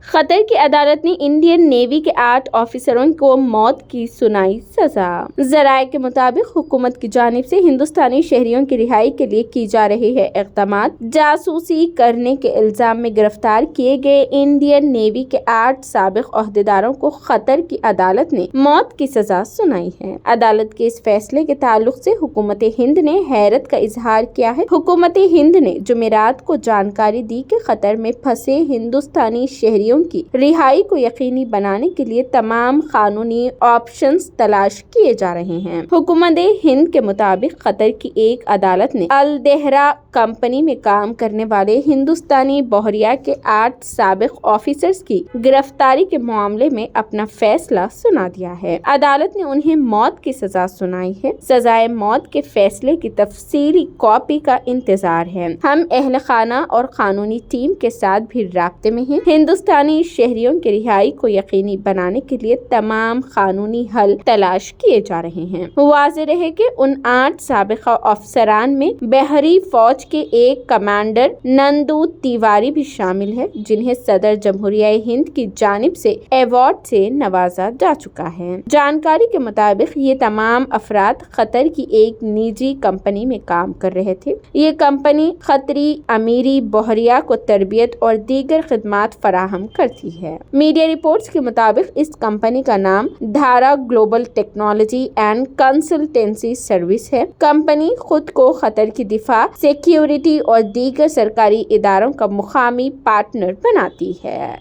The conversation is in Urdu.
قطر کی عدالت نے انڈین نیوی کے 8 آفیسروں کو موت کی سنائی سزا۔ ذرائع کے مطابق حکومت کی جانب سے ہندوستانی شہریوں کی رہائی کے لیے کی جا رہے ہیں اقدامات۔ جاسوسی کرنے کے الزام میں گرفتار کیے گئے انڈین نیوی کے 8 سابق عہدیداروں کو قطر کی عدالت نے موت کی سزا سنائی ہے۔ عدالت کے اس فیصلے کے تعلق سے حکومت ہند نے حیرت کا اظہار کیا ہے۔ حکومت ہند نے جمعرات کو جانکاری دی کہ قطر میں پھنسے ہندوستانی شہریوں کی رہائی کو یقینی بنانے کے لیے تمام قانونی آپشنز تلاش کیے جا رہے ہیں۔ حکومت ہند کے مطابق قطر کی ایک عدالت نے الدہرا کمپنی میں کام کرنے والے ہندوستانی بحریہ کے 8 سابق آفیسرز کی گرفتاری کے معاملے میں اپنا فیصلہ سنا دیا ہے۔ عدالت نے انہیں موت کی سزا سنائی ہے۔ سزائے موت کے فیصلے کی تفصیلی کاپی کا انتظار ہے۔ ہم اہل خانہ اور قانونی ٹیم کے ساتھ بھی رابطے میں ہیں۔ ہندوستانی شہریوں کی رہائی کو یقینی بنانے کے لیے تمام قانونی حل تلاش کیے جا رہے ہیں۔ واضح رہے کہ ان 8 سابق افسران میں بحری فوج کے ایک کمانڈر نندو تیواری بھی شامل ہے، جنہیں صدر جمہوریہ ہند کی جانب سے ایوارڈ سے نوازا جا چکا ہے۔ جانکاری کے مطابق یہ تمام افراد قطر کی ایک نجی کمپنی میں کام کر رہے تھے۔ یہ کمپنی قطری امیری بحریہ کو تربیت اور دیگر خدمات فراہم کرتی ہے۔ میڈیا رپورٹس کے مطابق اس کمپنی کا نام Dhara global technology and consultancy service ہے۔ کمپنی خود کو قطر کی دفاع، سیکیورٹی اور دیگر سرکاری اداروں کا مقامی پارٹنر بناتی ہے۔